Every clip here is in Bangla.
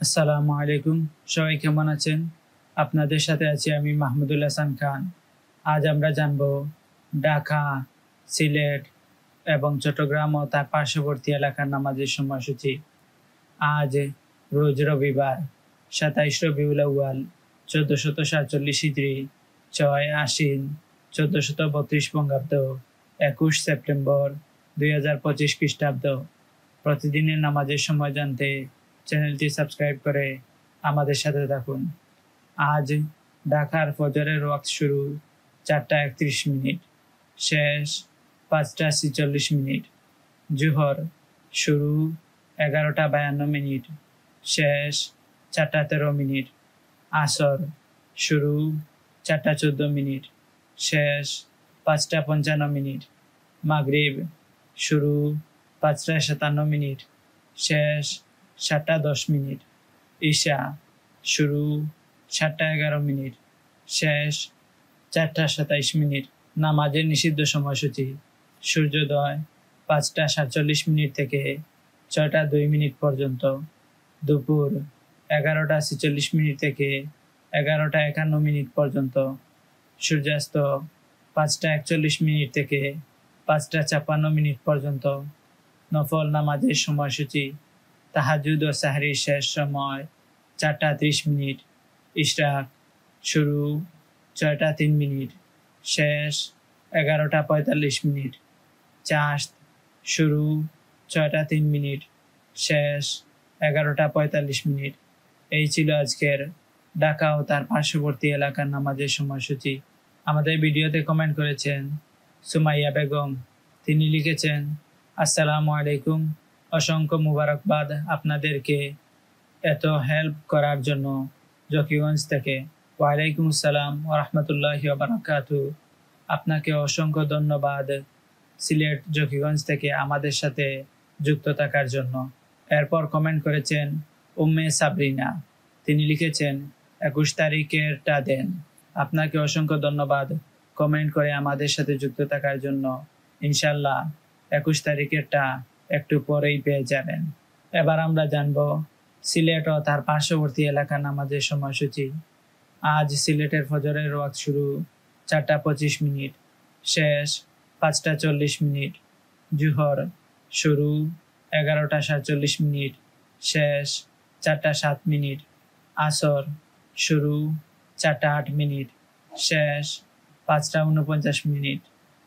আসসালামু আলাইকুম। সবাই কেমন আছেন? আপনাদের সাথে আছি আমি মাহমুদুল হাসান খান। আজ আমরা জানব ঢাকা, সিলেট এবং চট্টগ্রাম ও তার পার্শ্ববর্তী এলাকার নামাজের সময়সূচি। আজ রোজ রবিবার ২৭ রবিউল আউয়াল ১৪৪৭ হিজরি, ৬ আশ্বিন ১৪৩২ বঙ্গাব্দ, ২১ সেপ্টেম্বর ২০২৫ খ্রিস্টাব্দ। প্রতিদিনের নামাজের সময় জানতে চ্যানেলটি সাবস্ক্রাইব করে আমাদের সাথে থাকুন। আজ ঢাকার ফজরের ওয়াক্ত শুরু ৪টা ৩১ মিনিট, শেষ ৫টা ৪৬ মিনিট। জোহর শুরু ১১টা ৫২ মিনিট, শেষ ৪টা ১৩ মিনিট। আসর শুরু ৪টা ১৪ মিনিট, শেষ ৫টা ৫৫ মিনিট। মাগরিব শুরু ৫টা ৫৭ মিনিট, শেষ ৭টা ১০ মিনিট। ঈশা শুরু ৭টা ১১ মিনিট, শেষ ৪টা ২৭ মিনিট। নামাজের নিষিদ্ধ সময়সূচি: সূর্যোদয় ৫টা ৪৭ মিনিট থেকে ৬টা ২ মিনিট পর্যন্ত, দুপুর ১১টা ৪৬ মিনিট থেকে ১১টা ৫১ মিনিট পর্যন্ত, সূর্যাস্ত ৫টা ৪১ মিনিট থেকে ৫টা ৫৬ মিনিট পর্যন্ত। নফল নামাজের সময়সূচি: তাহাজ্জুদ ও সাহরির শেষ সময় ৪টা ৩০ মিনিট, ইশরাক শুরু ৬টা ৩ মিনিট, শেষ ১১টা ৪৫ মিনিট, চাশত শুরু ৬টা ৩ মিনিট, শেষ ১১টা ৪৫ মিনিট। এই ছিল আজকের ঢাকা ও তার পার্শ্ববর্তী এলাকার নামাজের সময়সূচি। আমাদের ভিডিওতে কমেন্ট করেছেন সুমাইয়া বেগম। তিনি লিখেছেন, আসসালামু আলাইকুম, অসংখ্য মুবারকবাদ আপনাদেরকে এত হেল্প করার জন্য জকিগঞ্জ থেকে। ওয়ালাইকুম আসসালাম ওয়া রাহমাতুল্লাহি ওয়া বারাকাতুহু। আপনাকে অসংখ্য ধন্যবাদ সিলেট জকিগঞ্জ থেকে আমাদের সাথে যুক্ত থাকার জন্য। এরপর কমেন্ট করেছেন উম্মে সাবরিনা। তিনি লিখেছেন ২১ তারিখেরটা দেন। আপনাকে অসংখ্য ধন্যবাদ কমেন্ট করে আমাদের সাথে যুক্ত থাকার জন্য। ইনশাল্লাহ ২১ তারিখেরটা একটু পরেই পেয়ে যাবেন। এবার আমরা জানব সিলেট ও তার পার্শ্ববর্তী এলাকার নামাজের সময়সূচি। আজ সিলেটের ফজরের ওয়াক্ত শুরু ৪টা ২৫ মিনিট, শেষ ৫টা ৪০ মিনিট। জোহর শুরু ১১টা ৪৭ মিনিট, শেষ ৪টা ৭ মিনিট। আসর শুরু ৪টা ৮ মিনিট, শেষ ৫টা ৪৯ মিনিট।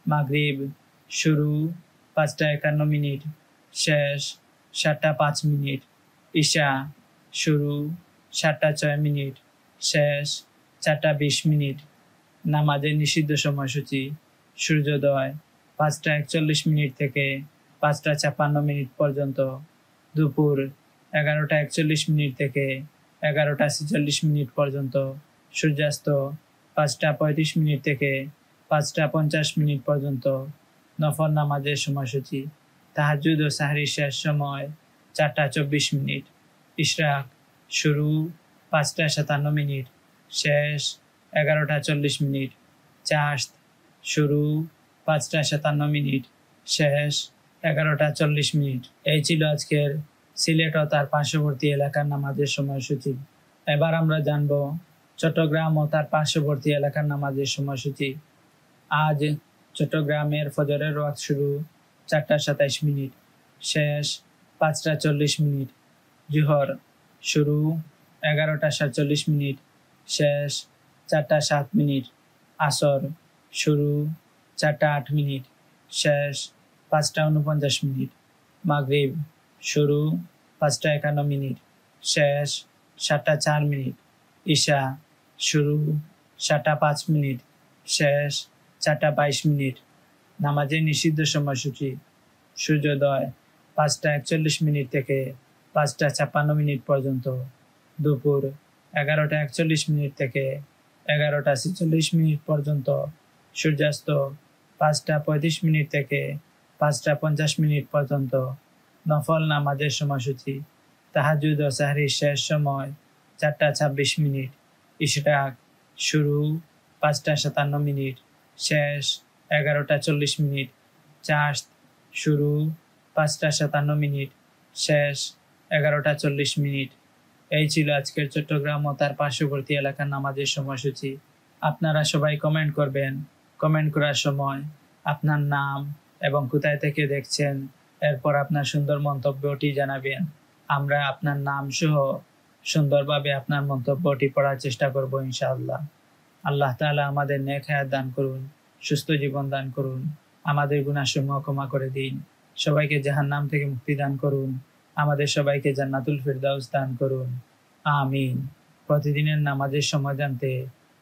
মাগরিব শুরু ৫টা ৫১ মিনিট, শেষ ৭টা ৫ মিনিট। ঈশা শুরু ৭টা ৬ মিনিট, শেষ ৪টা ২০ মিনিট। নামাজের নিষিদ্ধ সময়সূচি: সূর্যোদয় ৫টা ৪১ মিনিট থেকে ৫টা ৫৬ মিনিট পর্যন্ত, দুপুর ১১টা ৪১ মিনিট থেকে ১১টা ৪৬ মিনিট পর্যন্ত, সূর্যাস্ত ৫টা ৩৫ মিনিট থেকে ৫টা ৫০ মিনিট পর্যন্ত। নফল নামাজের সময়সূচি: তাহাজ্জুদ ও সাহরির শেষ সময় ৪টা ২৪ মিনিট, ইশরাক শুরু ৫টা ৫৭ মিনিট, শেষ ১১টা ৪০ মিনিট। চাশত শুরু ৫টা ৫৭ মিনিট, শেষ ১১টা ৪০ মিনিট। এই ছিল আজকের সিলেট ও তার পার্শ্ববর্তী এলাকার নামাজের সময়সূচি। এবার আমরা জানব চট্টগ্রাম ও তার পার্শ্ববর্তী এলাকার নামাজের সময়সূচি। আজ চট্টগ্রামের ফজরের ওয়াক্ত শুরু ৪টা ২৭ মিনিট, শেষ ৫টা ৪০ মিনিট। জোহর শুরু ১১টা ৪৭ মিনিট, শেষ ৪টা ৭ মিনিট। আসর শুরু ৪টা ৮ মিনিট, শেষ ৫টা ৪৯ মিনিট। মাগরিব শুরু ৫টা ৫১ মিনিট, শেষ ৭টা ৪ মিনিট। ঈশা শুরু ৭টা ৫ মিনিট, শেষ ৪টা ২২ মিনিট। নামাজের নিষিদ্ধ সময়সূচি: সূর্যোদয় ৫টা ৪১ মিনিট থেকে ৫টা ৫৬ মিনিট পর্যন্ত, দুপুর ১১টা ৪১ মিনিট থেকে ১১টা ৪৬ মিনিট পর্যন্ত, সূর্যাস্ত ৫টা ৩৫ মিনিট থেকে ৫টা ৫০ মিনিট পর্যন্ত। নফল নামাজের সময়সূচি: তাহাজ্জুদ ও সাহরির শেষ সময় ৪টা ২৬ মিনিট, ইশরাক শুরু ৫টা ৫৭ মিনিট, শেষ ১১টা ৪০ মিনিট। চাশত শুরু ৫টা ৫৭ মিনিট, শেষ ১১টা ৪০ মিনিট। এই ছিল আজকের চট্টগ্রাম ও তার পার্শ্ববর্তী এলাকার নামাজের সময়সূচি। আপনারা সবাই কমেন্ট করবেন। কমেন্ট করার সময় আপনার নাম এবং কোথায় থেকে দেখছেন, এরপর আপনার সুন্দর মন্তব্যটি জানাবেন। আমরা আপনার নাম সহ সুন্দরভাবে আপনার মন্তব্যটি পড়ার চেষ্টা করব ইনশাআল্লাহ। আল্লাহ তাআলা আমাদের নেক হায়াত দান করুন, সুস্থ জীবন দান করুন, আমাদের গুনাহসমূহ ক্ষমা করে দিন, সবাইকে জাহান্নাম থেকে মুক্তি দান করুন, আমাদের সবাইকে জান্নাতুল ফিরদাউস দান করুন। আমিন। প্রতিদিনের নামাজের সময় জানতে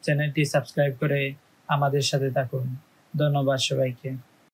চ্যানেলটি সাবস্ক্রাইব করে আমাদের সাথে থাকুন। ধন্যবাদ সবাইকে।